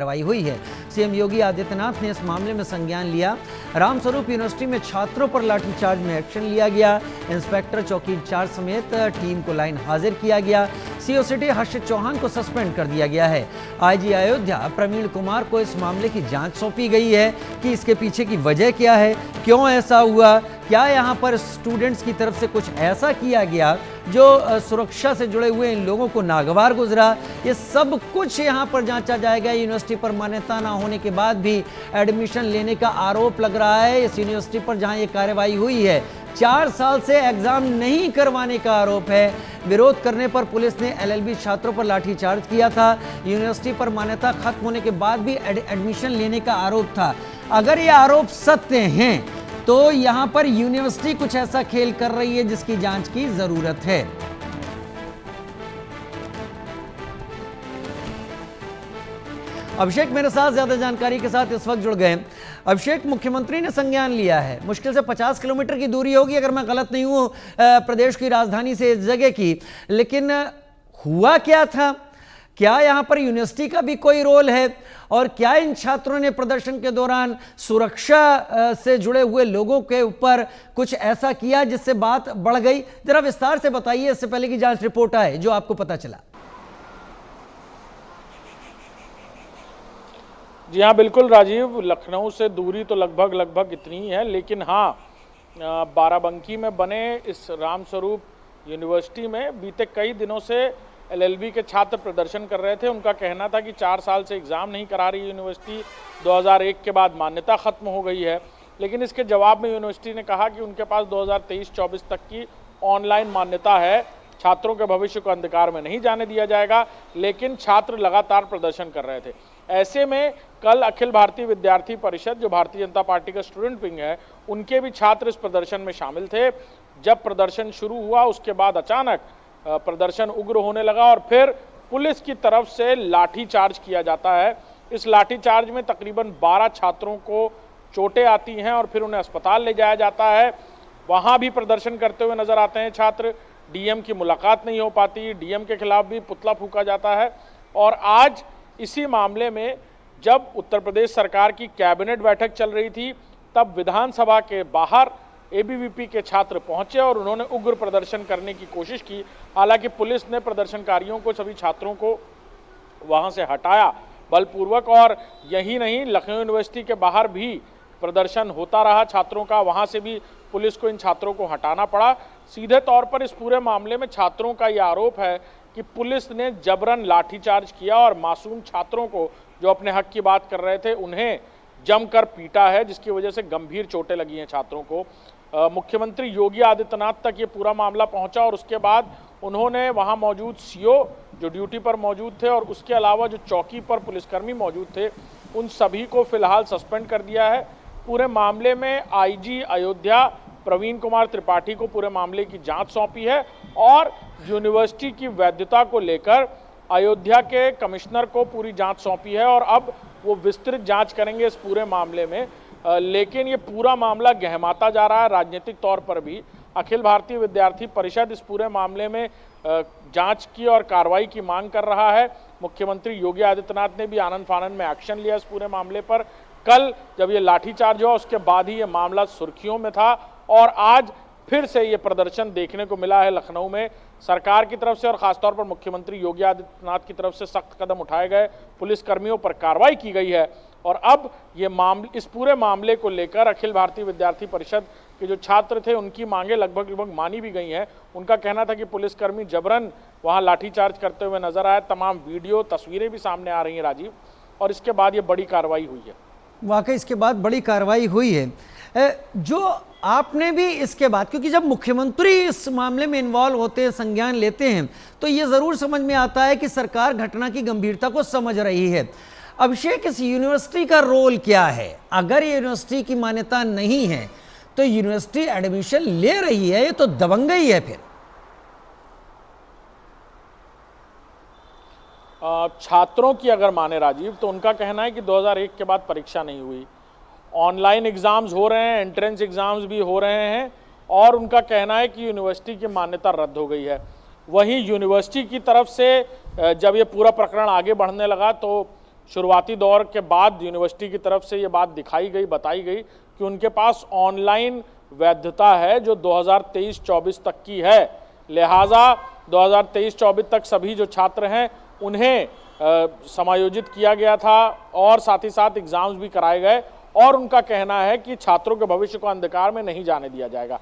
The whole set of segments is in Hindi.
कार्रवाई हुई है। सीएम योगी आदित्यनाथ ने इस मामले में संज्ञान लिया। रामस्वरूप यूनिवर्सिटी में छात्रों पर लाठीचार्ज में एक्शन लिया गया। इंस्पेक्टर चौकी इंचार्ज समेत टीम को लाइन हाजिर किया गया। सीओ सिटी हर्षित चौहान को सस्पेंड कर दिया गया है। आईजी अयोध्या प्रवीण कुमार को इस मामले की जांच सौंपी गई है कि इसके पीछे की वजह क्या है, क्यों ऐसा हुआ, क्या यहाँ पर स्टूडेंट्स की तरफ से कुछ ऐसा किया गया जो सुरक्षा से जुड़े हुए इन लोगों को नागवार गुजरा। ये सब कुछ यहाँ पर जांचा जाएगा। यूनिवर्सिटी पर मान्यता ना होने के बाद भी एडमिशन लेने का आरोप लग रहा है। इस यूनिवर्सिटी पर जहाँ ये कार्रवाई हुई है, 4 साल से एग्जाम नहीं करवाने का आरोप है। विरोध करने पर पुलिस ने एलएलबी छात्रों पर लाठीचार्ज किया था। यूनिवर्सिटी पर मान्यता खत्म होने के बाद भी एडमिशन लेने का आरोप था। अगर ये आरोप सत्य हैं तो यहां पर यूनिवर्सिटी कुछ ऐसा खेल कर रही है जिसकी जांच की जरूरत है। अभिषेक मेरे साथ ज्यादा जानकारी के साथ इस वक्त जुड़ गए। अभिषेक, मुख्यमंत्री ने संज्ञान लिया है। मुश्किल से 50 किलोमीटर की दूरी होगी अगर मैं गलत नहीं हूं प्रदेश की राजधानी से इस जगह की, लेकिन हुआ क्या था? क्या यहां पर यूनिवर्सिटी का भी कोई रोल है और क्या इन छात्रों ने प्रदर्शन के दौरान सुरक्षा से जुड़े हुए लोगों के ऊपर कुछ ऐसा किया जिससे बात बढ़ गई? जरा विस्तार से बताइए, इससे पहले की जांच रिपोर्ट आए जो आपको पता चला। जी हाँ, बिल्कुल राजीव, लखनऊ से दूरी तो लगभग इतनी ही है, लेकिन हाँ, बाराबंकी में बने इस रामस्वरूप यूनिवर्सिटी में बीते कई दिनों से एलएलबी के छात्र प्रदर्शन कर रहे थे। उनका कहना था कि 4 साल से एग्ज़ाम नहीं करा रही यूनिवर्सिटी, 2001 के बाद मान्यता खत्म हो गई है। लेकिन इसके जवाब में यूनिवर्सिटी ने कहा कि उनके पास 2023-24 तक की ऑनलाइन मान्यता है, छात्रों के भविष्य को अंधकार में नहीं जाने दिया जाएगा। लेकिन छात्र लगातार प्रदर्शन कर रहे थे। ऐसे में कल अखिल भारतीय विद्यार्थी परिषद, जो भारतीय जनता पार्टी का स्टूडेंट विंग है, उनके भी छात्र इस प्रदर्शन में शामिल थे। जब प्रदर्शन शुरू हुआ उसके बाद अचानक प्रदर्शन उग्र होने लगा और फिर पुलिस की तरफ से लाठीचार्ज किया जाता है। इस लाठीचार्ज में तकरीबन 12 छात्रों को चोटें आती हैं और फिर उन्हें अस्पताल ले जाया जाता है। वहां भी प्रदर्शन करते हुए नजर आते हैं छात्र। डीएम की मुलाकात नहीं हो पाती, डीएम के खिलाफ भी पुतला फूंका जाता है। और आज इसी मामले में जब उत्तर प्रदेश सरकार की कैबिनेट बैठक चल रही थी, तब विधानसभा के बाहर एबीवीपी के छात्र पहुंचे और उन्होंने उग्र प्रदर्शन करने की कोशिश की। हालांकि पुलिस ने प्रदर्शनकारियों को, सभी छात्रों को वहां से हटाया बलपूर्वक। और यही नहीं, लखनऊ यूनिवर्सिटी के बाहर भी प्रदर्शन होता रहा छात्रों का, वहां से भी पुलिस को इन छात्रों को हटाना पड़ा। सीधे तौर पर इस पूरे मामले में छात्रों का यह आरोप है कि पुलिस ने जबरन लाठीचार्ज किया और मासूम छात्रों को, जो अपने हक की बात कर रहे थे, उन्हें जमकर पीटा है, जिसकी वजह से गंभीर चोटें लगी हैं छात्रों को। मुख्यमंत्री योगी आदित्यनाथ तक ये पूरा मामला पहुंचा और उसके बाद उन्होंने वहां मौजूद सीओ जो ड्यूटी पर मौजूद थे और उसके अलावा जो चौकी पर पुलिसकर्मी मौजूद थे, उन सभी को फिलहाल सस्पेंड कर दिया है। पूरे मामले में आईजी अयोध्या प्रवीण कुमार त्रिपाठी को पूरे मामले की जांच सौंपी है और यूनिवर्सिटी की वैधता को लेकर अयोध्या के कमिश्नर को पूरी जांच सौंपी है और अब वो विस्तृत जांच करेंगे इस पूरे मामले में। लेकिन ये पूरा मामला गहमाता जा रहा है राजनीतिक तौर पर भी। अखिल भारतीय विद्यार्थी परिषद इस पूरे मामले में जांच की और कार्रवाई की मांग कर रहा है। मुख्यमंत्री योगी आदित्यनाथ ने भी आनन फानन में एक्शन लिया इस पूरे मामले पर। कल जब ये लाठीचार्ज हुआ उसके बाद ही ये मामला सुर्खियों में था और आज फिर से ये प्रदर्शन देखने को मिला है लखनऊ में। सरकार की तरफ से और खासतौर पर मुख्यमंत्री योगी आदित्यनाथ की तरफ से सख्त कदम उठाए गए, पुलिसकर्मियों पर कार्रवाई की गई है और अब ये इस पूरे मामले को लेकर अखिल भारतीय विद्यार्थी परिषद के जो छात्र थे उनकी मांगे लगभग मानी भी गई हैं। उनका कहना था कि पुलिसकर्मी जबरन वहां लाठीचार्ज करते हुए नजर आए। तमाम वीडियो तस्वीरें भी सामने आ रही हैं राजीव, और इसके बाद ये बड़ी कार्रवाई हुई है। वाकई इसके बाद बड़ी कार्रवाई हुई है। जो आपने भी इसके बाद, क्योंकि जब मुख्यमंत्री इस मामले में इन्वॉल्व होते हैं, संज्ञान लेते हैं, तो ये ज़रूर समझ में आता है कि सरकार घटना की गंभीरता को समझ रही है। अभिषेक, इस यूनिवर्सिटी का रोल क्या है? अगर यूनिवर्सिटी की मान्यता नहीं है तो यूनिवर्सिटी एडमिशन ले रही है, ये तो दबंगई है। फिर छात्रों की अगर माने राजीव, तो उनका कहना है कि 2001 के बाद परीक्षा नहीं हुई, ऑनलाइन एग्जाम्स हो रहे हैं, एंट्रेंस एग्जाम्स भी हो रहे हैं और उनका कहना है कि यूनिवर्सिटी की मान्यता रद्द हो गई है। वहीं यूनिवर्सिटी की तरफ से जब ये पूरा प्रकरण आगे बढ़ने लगा तो शुरुआती दौर के बाद यूनिवर्सिटी की तरफ से ये बात दिखाई गई, बताई गई कि उनके पास ऑनलाइन वैधता है जो 2023-24 तक की है। लिहाजा 2023-24 तक सभी जो छात्र हैं उन्हें समायोजित किया गया था और साथ ही साथ एग्जाम्स भी कराए गए और उनका कहना है कि छात्रों के भविष्य को अंधकार में नहीं जाने दिया जाएगा।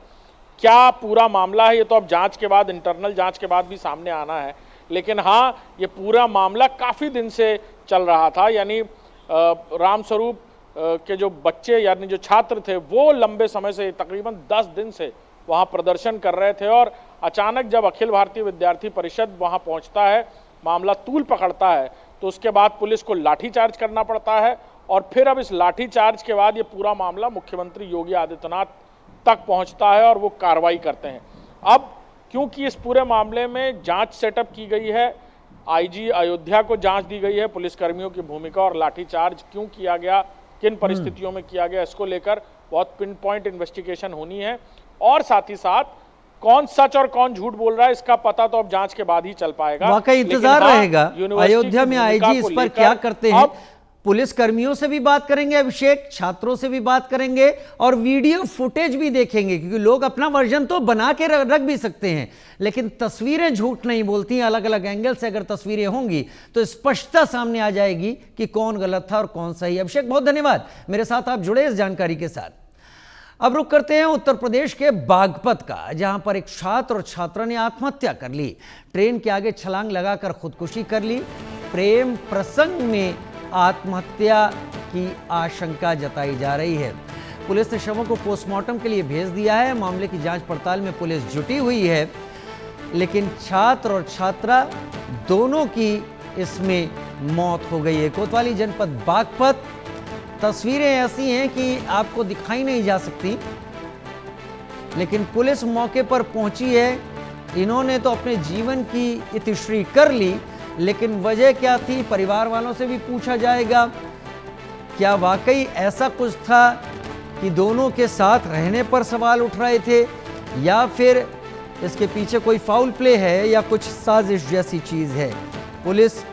क्या पूरा मामला है ये तो अब जांच के बाद, इंटरनल जांच के बाद भी सामने आना है, लेकिन हाँ ये पूरा मामला काफ़ी दिन से चल रहा था। यानी रामस्वरूप के जो बच्चे यानी जो छात्र थे वो लंबे समय से, तकरीबन 10 दिन से वहाँ प्रदर्शन कर रहे थे और अचानक जब अखिल भारतीय विद्यार्थी परिषद वहाँ पहुँचता है, मामला तूल पकड़ता है, तो उसके बाद पुलिस को लाठीचार्ज करना पड़ता है और फिर अब इस लाठीचार्ज के बाद ये पूरा मामला मुख्यमंत्री योगी आदित्यनाथ तक पहुंचता है और वो कार्रवाई करते हैं। अब क्योंकि इस पूरे मामले में जांच सेटअप की गई है, आईजी अयोध्या को जांच दी गई है, पुलिसकर्मियों की भूमिका और लाठीचार्ज क्यों किया गया, किन परिस्थितियों में किया गया, इसको लेकर बहुत पिन पॉइंट इन्वेस्टिगेशन होनी है और साथ ही साथ कौन सच और कौन झूठ बोल रहा है इसका पता तो अब जांच के बाद ही चल पाएगा। वाकई इंतजार रहेगा अयोध्या में आईजी इस पर क्या करते हैं। पुलिस कर्मियों से भी बात करेंगे अभिषेक, छात्रों से भी बात करेंगे और वीडियो फुटेज भी देखेंगे, क्योंकि लोग अपना वर्जन तो बना के रख भी सकते हैं लेकिन तस्वीरें झूठ नहीं बोलती। अलग अलग एंगल से अगर तस्वीरें होंगी तो स्पष्टता सामने आ जाएगी कि कौन गलत था और कौन सही। अभिषेक बहुत धन्यवाद, मेरे साथ आप जुड़े इस जानकारी के साथ। अब रुक करते हैं उत्तर प्रदेश के बागपत का, जहां पर एक छात्र और छात्रा ने आत्महत्या कर ली। ट्रेन के आगे छलांग लगाकर खुदकुशी कर ली। प्रेम प्रसंग में आत्महत्या की आशंका जताई जा रही है। पुलिस ने शवों को पोस्टमार्टम के लिए भेज दिया है। मामले की जांच पड़ताल में पुलिस जुटी हुई है, लेकिन छात्र और छात्रा दोनों की इसमें मौत हो गई है। कोतवाली जनपद बागपत, तस्वीरें ऐसी हैं कि आपको दिखाई नहीं जा सकती, लेकिन पुलिस मौके पर पहुंची है। इन्होंने तो अपने जीवन की इतिश्री कर ली, लेकिन वजह क्या थी परिवार वालों से भी पूछा जाएगा। क्या वाकई ऐसा कुछ था कि दोनों के साथ रहने पर सवाल उठ रहे थे, या फिर इसके पीछे कोई फाउल प्ले है या कुछ साजिश जैसी चीज है। पुलिस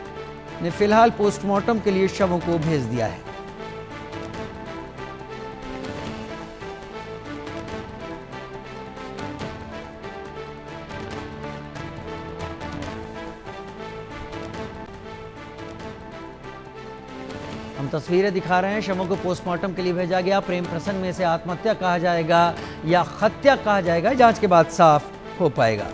ने फिलहाल पोस्टमार्टम के लिए शवों को भेज दिया है। हम तस्वीरें दिखा रहे हैं, शवों को पोस्टमार्टम के लिए भेजा गया। प्रेम प्रसंग में से आत्महत्या कहा जाएगा या हत्या कहा जाएगा, जांच के बाद साफ हो पाएगा।